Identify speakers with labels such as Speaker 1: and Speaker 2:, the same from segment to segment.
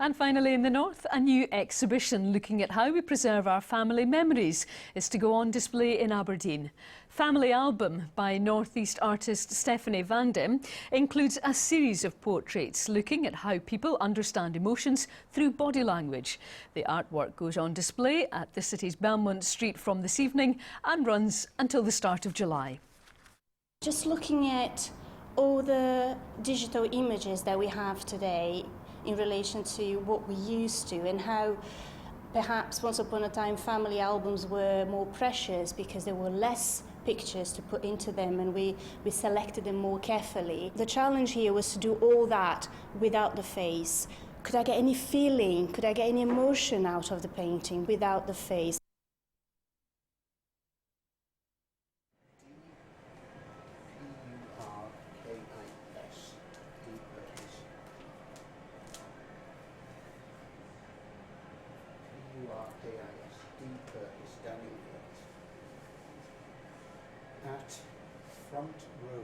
Speaker 1: And finally in the north, a new exhibition looking at how we preserve our family memories is to go on display in Aberdeen. Family Album by North-East artist Stephanie Vandem includes a series of portraits looking at how people understand emotions through body language. The artwork goes on display at the city's Belmont Street from this evening and runs until the start of July.
Speaker 2: Just looking at all the digital images that we have today in relation to what we used to, and how perhaps once upon a time family albums were more precious because there were less pictures to put into them and we selected them more carefully. The challenge here was to do all that without the face. Could I get any feeling, could I get any emotion out of the painting without the face?
Speaker 3: At front row.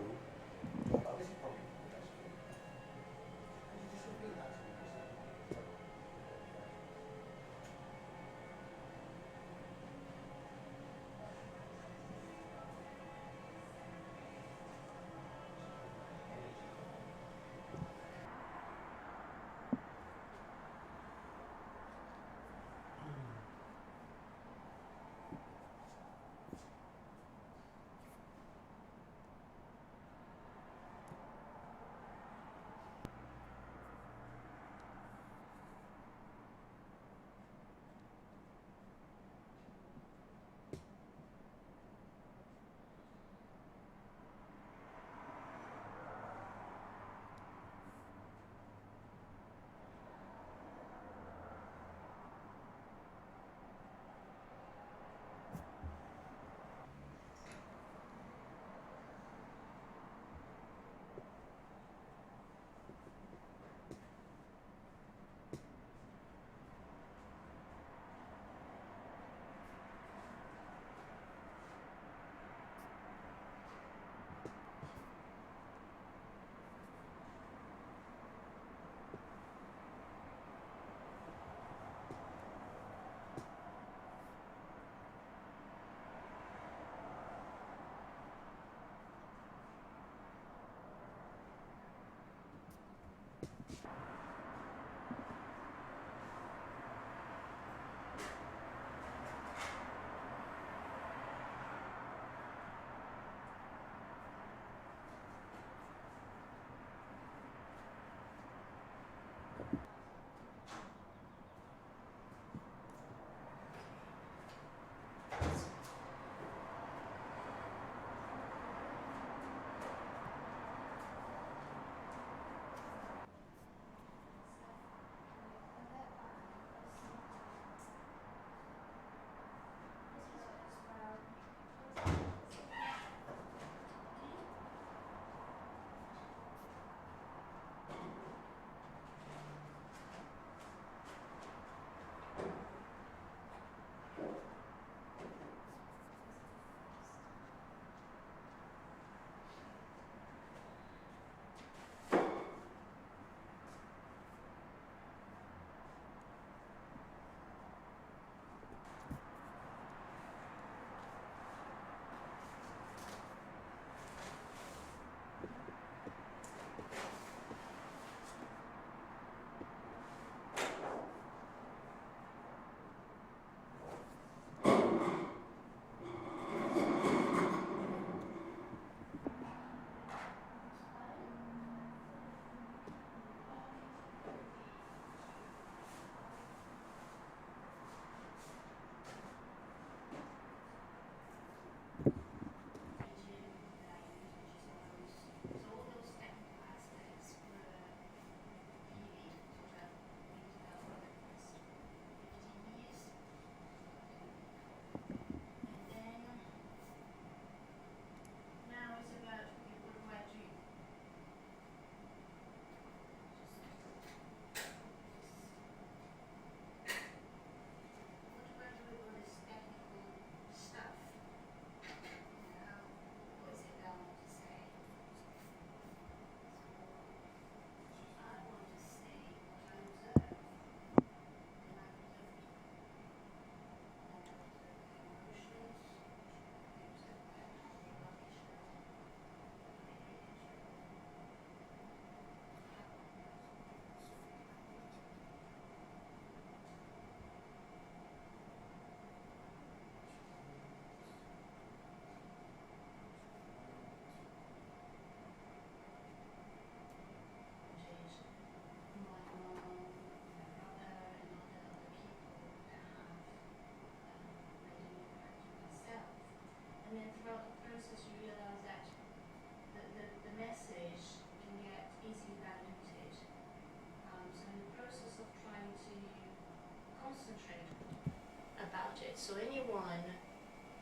Speaker 2: So anyone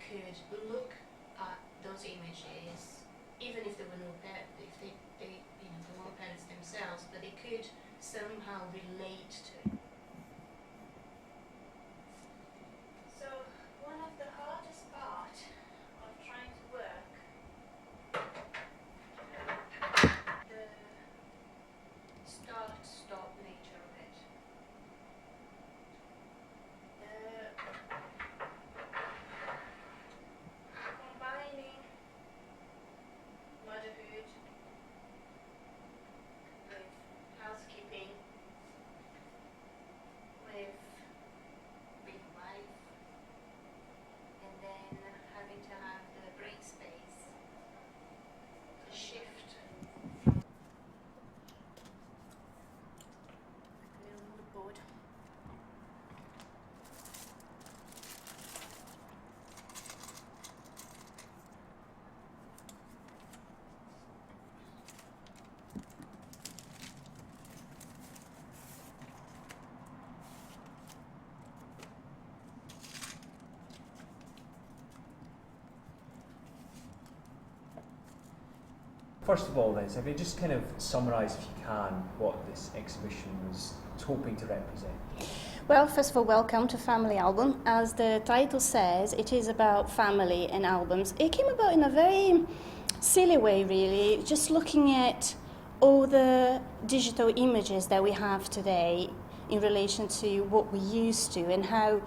Speaker 2: could look at those images, even if there were no if they weren't parents themselves, but they could somehow relate to it. So one of the hardest part of trying to work the start-stop nature of it. Combining motherhood with housekeeping, with being wife, and then having to have the brain space to shift from a little mood board.
Speaker 4: First of all then, so if you just kind of summarise, if you can, what this exhibition was hoping to represent.
Speaker 2: Well, first of all, welcome to Family Album. As the title says, it is about family and albums. It came about in a very silly way, really, just looking at all the digital images that we have today in relation to what we used to, and how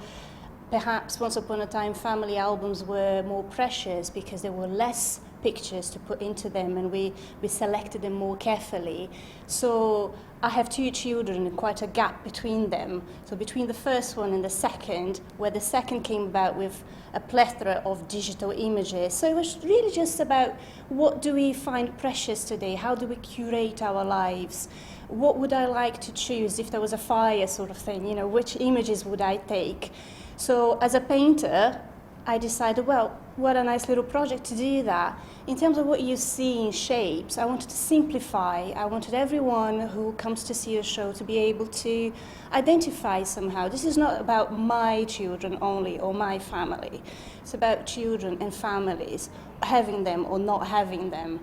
Speaker 2: perhaps once upon a time family albums were more precious because there were less pictures to put into them, and we selected them more carefully. So I have two children and quite a gap between them. So between the first one and the second, where the second came about with a plethora of digital images. So it was really just about what do we find precious today? How do we curate our lives? What would I like to choose if there was a fire sort of thing? You know, which images would I take? So as a painter, I decided, well, what a nice little project to do that. In terms of what you see in shapes, I wanted to simplify. I wanted everyone who comes to see a show to be able to identify somehow. This is not about my children only or my family. It's about children and families, having them or not having them.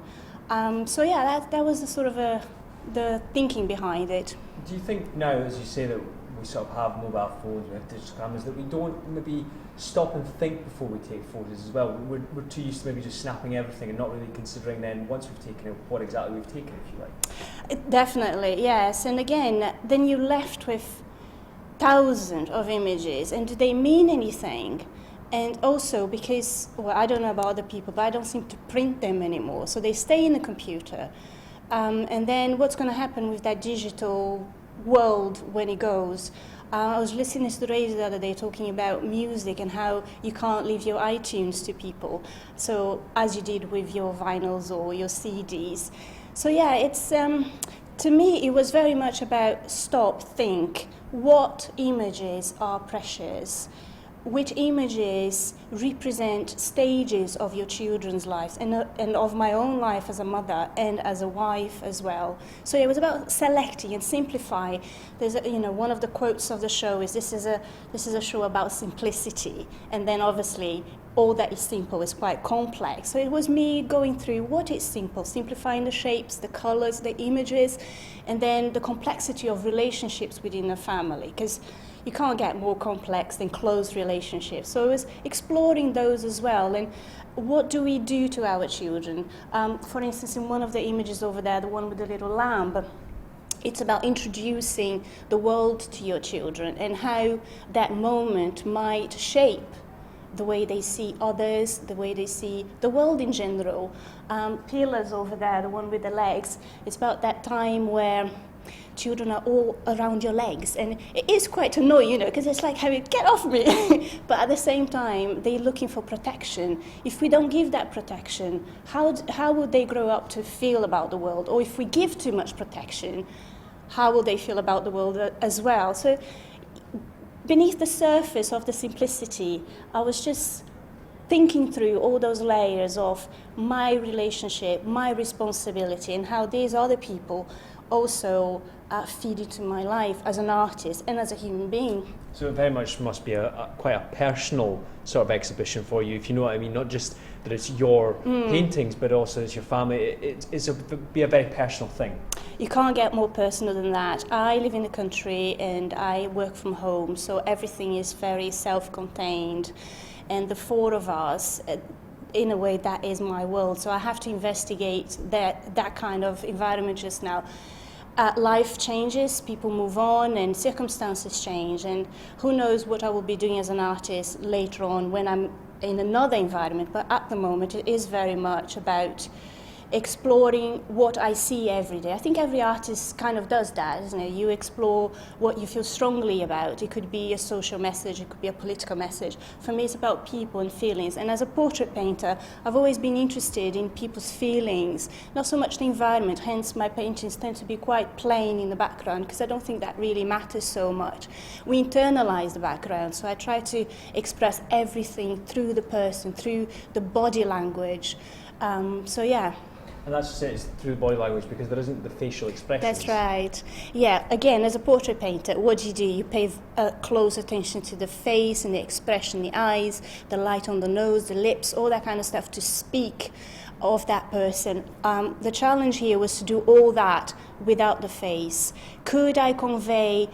Speaker 2: So yeah, that was the sort of the thinking behind it.
Speaker 4: Do you think now, as you say, that we sort of have mobile phones, we have digital cameras, that we don't maybe stop and think before we take photos as well? We're too used to maybe just snapping everything and not really considering then, once we've taken it, what exactly we've taken, if you like.
Speaker 2: Definitely, yes. And again, then you're left with thousands of images, and do they mean anything? And also because, well, I don't know about other people, but I don't seem to print them anymore. So they stay in the computer. And then what's going to happen with that digital world when it goes? I was listening to the radio the other day talking about music and how you can't leave your iTunes to people, so as you did with your vinyls or your CDs. So yeah, it's to me it was very much about stop, think, what images are precious, which images represent stages of your children's lives and of my own life as a mother and as a wife as well. So it was about selecting and simplify. There's one of the quotes of the show is this is a show about simplicity, and then obviously all that is simple is quite complex. So it was me going through what is simple, simplifying the shapes, the colors, the images, and then the complexity of relationships within a family, because you can't get more complex than close relationships. So it was exploring those as well, and what do we do to our children? For instance, in one of the images over there, the one with the little lamb, it's about introducing the world to your children and how that moment might shape the way they see others, the way they see the world in general. Pillars over there, the one with the legs, it's about that time where children are all around your legs, and it is quite annoying, because it's like having, get off me. But at the same time, they're looking for protection. If we don't give that protection, how would they grow up to feel about the world? Or if we give too much protection, how will they feel about the world as well? So beneath the surface of the simplicity, I was just thinking through all those layers of my relationship, my responsibility, and how these other people also feed into my life as an artist and as a human being.
Speaker 4: So it very much must be quite a personal sort of exhibition for you, if you know what I mean. Not just that it's your paintings, but also it's your family. It's be a very personal thing.
Speaker 2: You can't get more personal than that. I live in the country and I work from home, so everything is very self-contained. And the four of us, in a way, that is my world. So I have to investigate that kind of environment just now. Life changes, people move on, and circumstances change. And who knows what I will be doing as an artist later on when I'm in another environment. But at the moment, it is very much about exploring what I see every day. I think every artist kind of does that, isn't it? You explore what you feel strongly about. It could be a social message, it could be a political message. For me, it's about people and feelings. And as a portrait painter, I've always been interested in people's feelings, not so much the environment. Hence, my paintings tend to be quite plain in the background, because I don't think that really matters so much. We internalize the background, so I try to express everything through the person, through the body language. So yeah.
Speaker 4: And that's just it, it's through body language, because there isn't the facial expressions.
Speaker 2: That's right. Yeah, again, as a portrait painter, what do? You pay close attention to the face and the expression, the eyes, the light on the nose, the lips, all that kind of stuff to speak of that person. The challenge here was to do all that without the face. Could I convey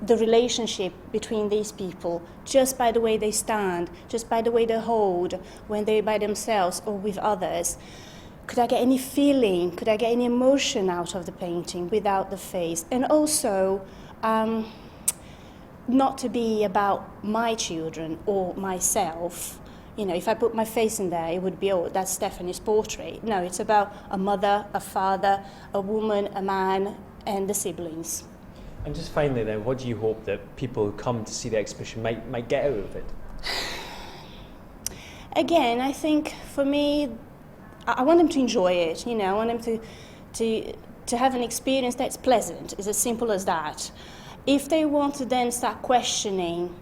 Speaker 2: the relationship between these people just by the way they stand, just by the way they hold when they're by themselves or with others? Could I get any feeling, could I get any emotion out of the painting without the face? And also, not to be about my children or myself. You know, if I put my face in there, it would be, oh, that's Stephanie's portrait. No, it's about a mother, a father, a woman, a man, and the siblings.
Speaker 4: And just finally then, what do you hope that people who come to see the exhibition might get out of it?
Speaker 2: Again, I think for me, I want them to enjoy it, you know. I want them to have an experience that's pleasant. It's as simple as that. If they want to then start questioning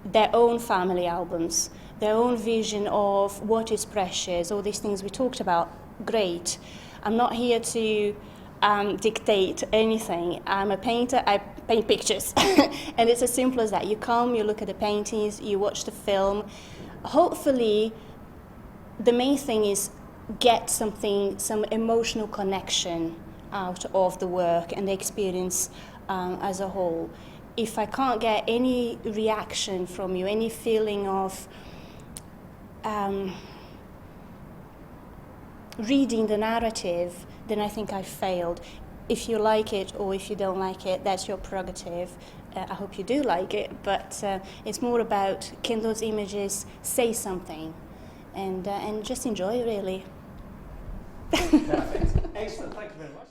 Speaker 2: their own family albums, their own vision of what is precious, all these things we talked about, great. I'm not here to dictate anything. I'm a painter, I paint pictures. And it's as simple as that. You come, you look at the paintings, you watch the film. Hopefully, the main thing is get some emotional connection out of the work and the experience as a whole. If I can't get any reaction from you, any feeling of reading the narrative, then I think I failed. If you like it or if you don't like it, that's your prerogative. I hope you do like it, but it's more about, can those images say something? And just enjoy it, really.
Speaker 4: Perfect. Excellent. Thank you very much.